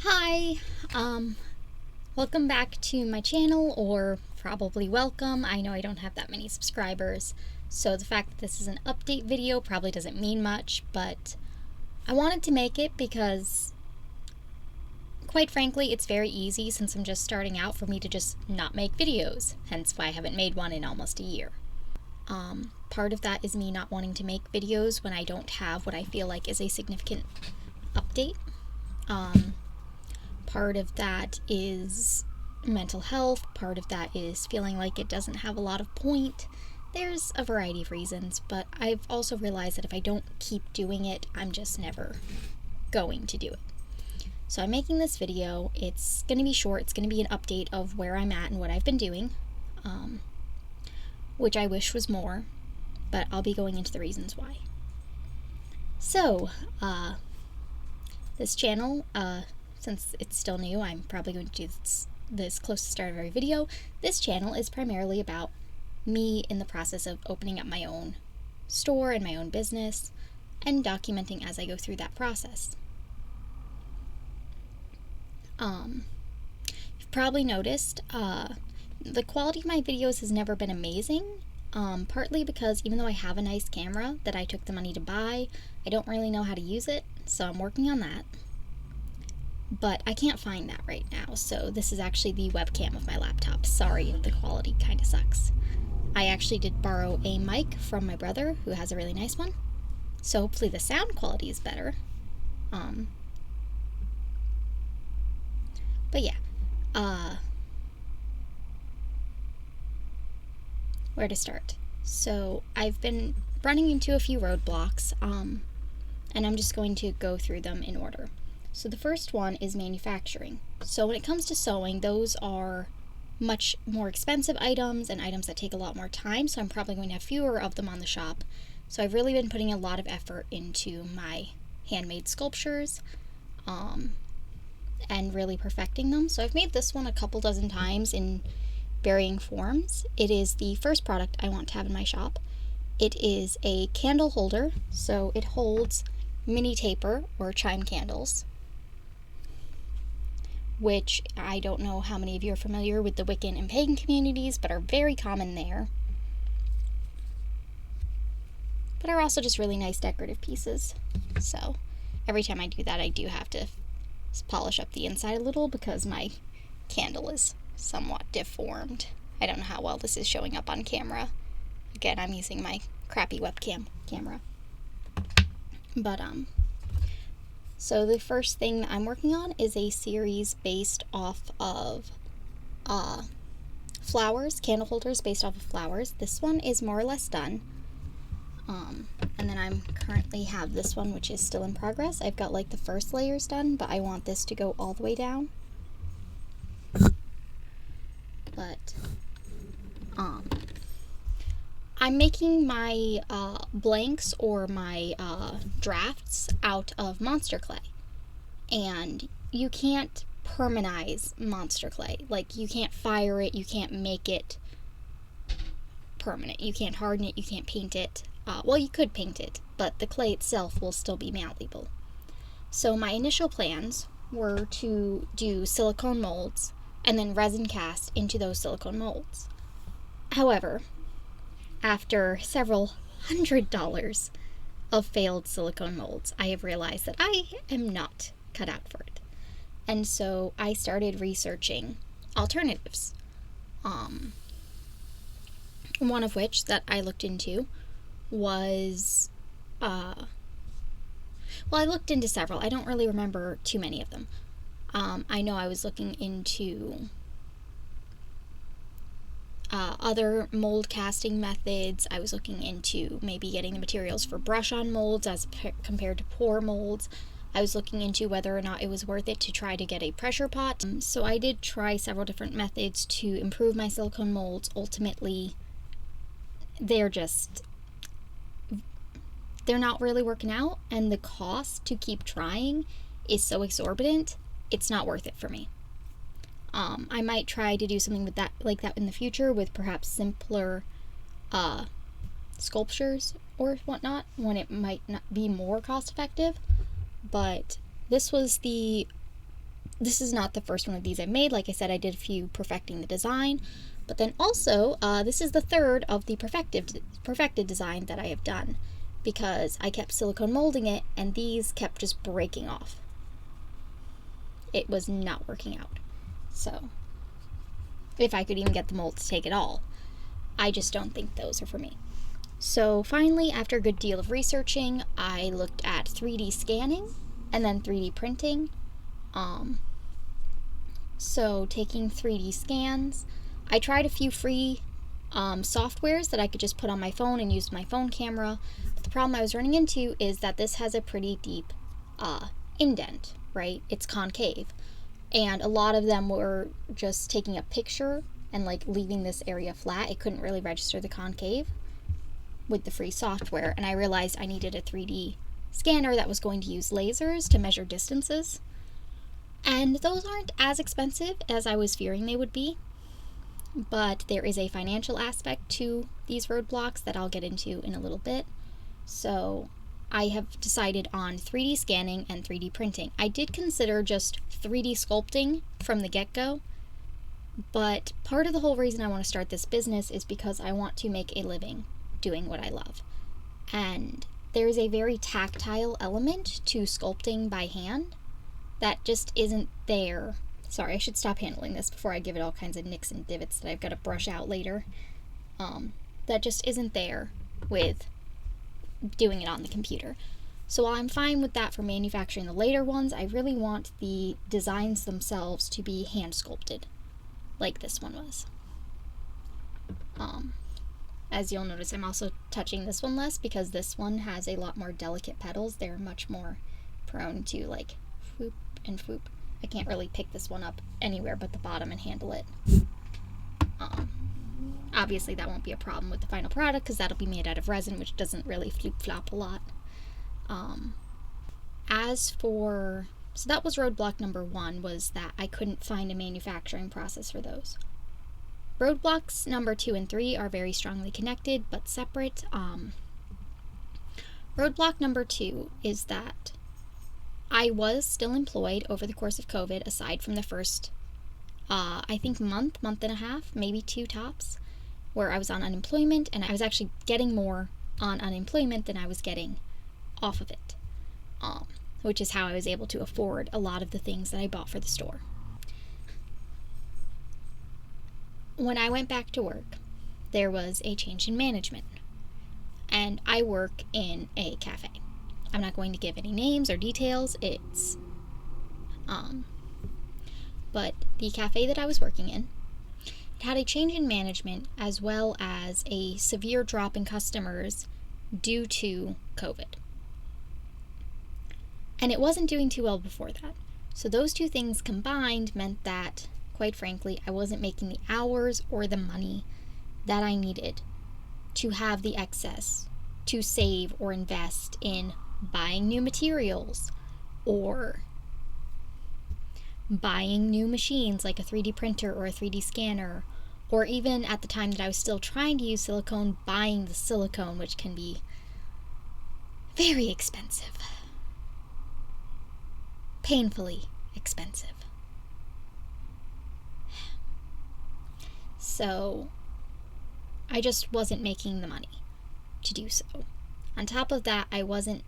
Hi, um, welcome back to my channel, or probably welcome. I know I don't have that many subscribers, so the fact that this is an update video probably doesn't mean much, but I wanted to make it because, quite frankly, it's very easy since I'm just starting out for me to just not make videos, hence why I haven't made one in almost a year. Part of that is me not wanting to make videos when I don't have what I feel like is a significant update. Part of that is mental health, part of that is feeling like it doesn't have a lot of point. There's a variety of reasons, but I've also realized that if I don't keep doing it, I'm just never going to do it. So I'm making this video. It's going to be short. It's going to be an update of where I'm at and what I've been doing, which I wish was more, but I'll be going into the reasons why. So, this channel, since it's still new, I'm probably going to do this close to the start of every video. This channel is primarily about me in the process of opening up my own store and my own business and documenting as I go through that process. You've probably noticed the quality of my videos has never been amazing, partly because even though I have a nice camera that I took the money to buy, I don't really know how to use it, so I'm working on that. But I can't find that right now, so this is actually the webcam of my laptop. Sorry if the quality kind of sucks. I actually did borrow a mic from my brother, who has a really nice one, so hopefully the sound quality is better. But yeah, where to start? So I've been running into a few roadblocks, and I'm just going to go through them in order. So the first one is manufacturing. So when it comes to sewing, those are much more expensive items and items that take a lot more time, so I'm probably going to have fewer of them on the shop. So I've really been putting a lot of effort into my handmade sculptures, and really perfecting them. So I've made this one a couple dozen times in varying forms. It is the first product I want to have in my shop. It is a candle holder, so it holds mini taper or chime candles, which I don't know how many of you are familiar with the Wiccan and pagan communities, but are very common there. But are also just really nice decorative pieces. So every time I do that, I do have to polish up the inside a little because my candle is somewhat deformed. I don't know how well this is showing up on camera. Again, I'm using my crappy webcam camera. But, so the first thing that I'm working on is a series based off of flowers, candle holders based off of flowers. This one is more or less done. And then I'm currently have this one, which is still in progress. I've got like the first layers done, but I want this to go all the way down. But, I'm making my blanks or my drafts out of monster clay. And you can't permanize monster clay. Like, you can't fire it, you can't make it permanent. You can't harden it, you can't paint it. Well, you could paint it, but the clay itself will still be malleable. So my initial plans were to do silicone molds and then resin cast into those silicone molds. However, after several $100s of failed silicone molds, I have realized that I am not cut out for it. And so I started researching alternatives. One of which that I looked into was, well, I looked into several. I don't really remember too many of them. I know I was looking into other mold casting methods. I was looking into maybe getting the materials for brush-on molds as compared to pour molds. I was looking into whether or not it was worth it to try to get a pressure pot. So I did try several different methods to improve my silicone molds. Ultimately, they're not really working out, and the cost to keep trying is so exorbitant, it's not worth it for me. I might try to do something with that, like that in the future, with perhaps simpler sculptures or whatnot, when it might not be more cost effective. But this was the this is not the first one of these I've made. Like I said, I did a few perfecting the design, but then also this is the third of the perfected design that I have done, because I kept silicone molding it and these kept just breaking off. It was not working out. So if I could even get the mold to take it all, I just don't think those are for me. So finally, after a good deal of researching, I looked at 3D scanning and then 3D printing. So taking 3D scans, I tried a few free softwares that I could just put on my phone and use my phone camera. But the problem I was running into is that this has a pretty deep indent, right? It's concave. And a lot of them were just taking a picture and like leaving this area flat. It couldn't really register the concave with the free software, and I realized I needed a 3D scanner that was going to use lasers to measure distances. And those aren't as expensive as I was fearing they would be, but there is a financial aspect to these roadblocks that I'll get into in a little bit. So I have decided on 3D scanning and 3D printing. I did consider just 3D sculpting from the get-go, but part of the whole reason I want to start this business is because I want to make a living doing what I love. And there's a very tactile element to sculpting by hand that just isn't there. Sorry, I should stop handling this before I give it all kinds of nicks and divots that I've got to brush out later. That just isn't there with doing it on the computer. So while I'm fine with that for manufacturing the later ones, I really want the designs themselves to be hand sculpted, like this one was. As you'll notice, I'm also touching this one less because this one has a lot more delicate petals. They're much more prone to like whoop and whoop. I can't really pick this one up anywhere but the bottom and handle it. Obviously that won't be a problem with the final product because that'll be made out of resin, which doesn't really flip-flop a lot. So that was roadblock number 1, was that I couldn't find a manufacturing process for those. Roadblocks number 2 and 3 are very strongly connected but separate. Roadblock number 2 is that I was still employed over the course of COVID, aside from the first, I think month and a half, maybe 2 tops, where I was on unemployment, and I was actually getting more on unemployment than I was getting off of it, which is how I was able to afford a lot of the things that I bought for the store. When I went back to work, there was a change in management, and I work in a cafe. I'm not going to give any names or details. But the cafe that I was working in, it had a change in management as well as a severe drop in customers due to COVID. And it wasn't doing too well before that. So those two things combined meant that, quite frankly, I wasn't making the hours or the money that I needed to have the excess to save or invest in buying new materials or buying new machines like a 3D printer or a 3D scanner, or even at the time that I was still trying to use silicone, buying the silicone, which can be very expensive. Painfully expensive. So I just wasn't making the money to do so. On top of that, I wasn't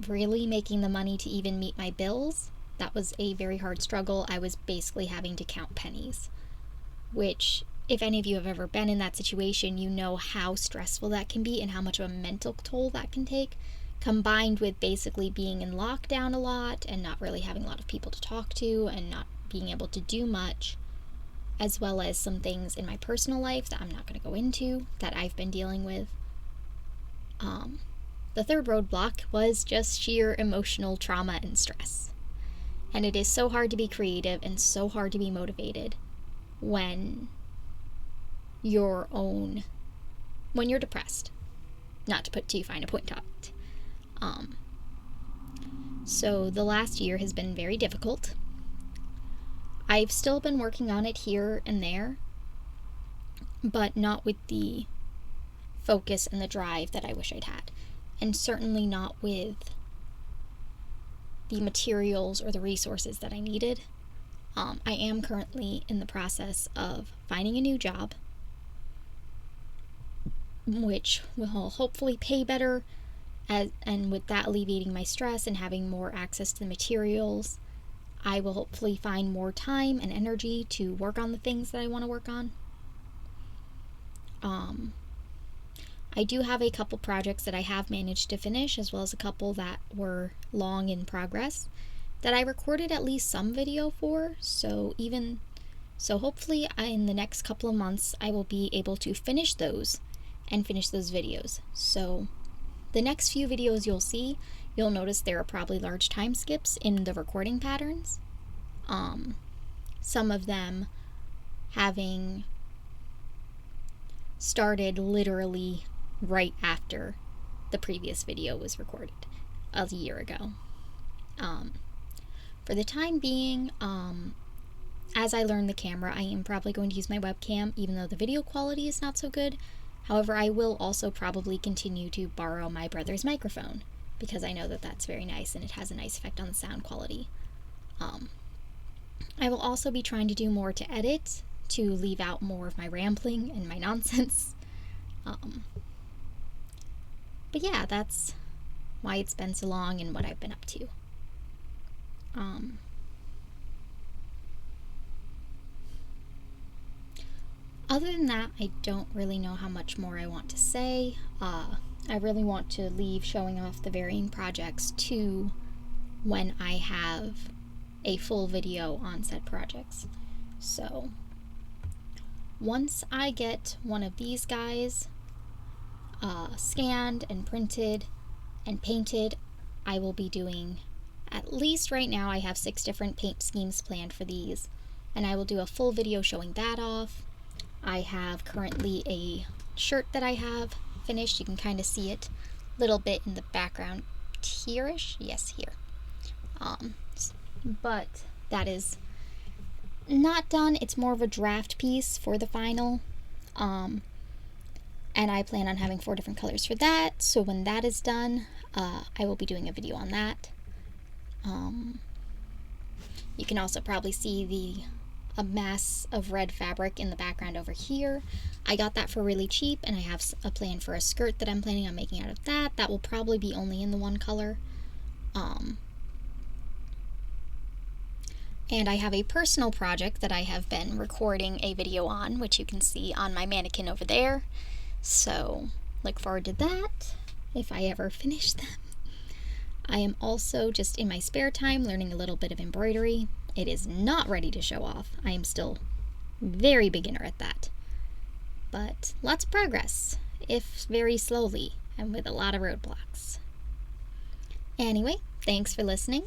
really making the money to even meet my bills. That was a very hard struggle. I was basically having to count pennies, which, if any of you have ever been in that situation, you know how stressful that can be and how much of a mental toll that can take, combined with basically being in lockdown a lot and not really having a lot of people to talk to and not being able to do much, as well as some things in my personal life that I'm not going to go into that I've been dealing with. The third roadblock was just sheer emotional trauma and stress. And it is so hard to be creative and so hard to be motivated when you're depressed. Not to put too fine a point on it. So the last year has been very difficult. I've still been working on it here and there, but not with the focus and the drive that I wish I'd had. And certainly not with the materials or the resources that I needed. I am currently in the process of finding a new job, which will hopefully pay better, and with that alleviating my stress and having more access to the materials, I will hopefully find more time and energy to work on the things that I want to work on. I do have a couple projects that I have managed to finish, as well as a couple that were long in progress that I recorded at least some video for. So hopefully in the next couple of months I will be able to finish those videos. So the next few videos you'll notice there are probably large time skips in the recording patterns. Some of them having started literally right after the previous video was recorded a year ago. For the time being, as I learn the camera, I am probably going to use my webcam, even though the video quality is not so good. However, I will also probably continue to borrow my brother's microphone, because I know that that's very nice and it has a nice effect on the sound quality. I will also be trying to do more to edit, to leave out more of my rambling and my nonsense. But yeah, that's why it's been so long and what I've been up to. Other than that, I don't really know how much more I want to say. I really want to leave showing off the varying projects to when I have a full video on said projects. So once I get one of these guys scanned and printed and painted, I will be doing, at least right now I have 6 different paint schemes planned for these, and I will do a full video showing that off. I have currently a shirt that I have finished. You can kind of see it a little bit in the background here-ish. Yes, here. But that is not done. It's more of a draft piece for the final. And I plan on having 4 different colors for that. So when that is done, I will be doing a video on that. You can also probably see a mass of red fabric in the background over here. I got that for really cheap, and I have a plan for a skirt that I'm planning on making out of that. That will probably be only in the one color. And I have a personal project that I have been recording a video on, which you can see on my mannequin over there. So look forward to that if I ever finish them. I am also just in my spare time learning a little bit of embroidery. It is not ready to show off. I am still very beginner at that. But lots of progress, if very slowly and with a lot of roadblocks. Anyway, thanks for listening.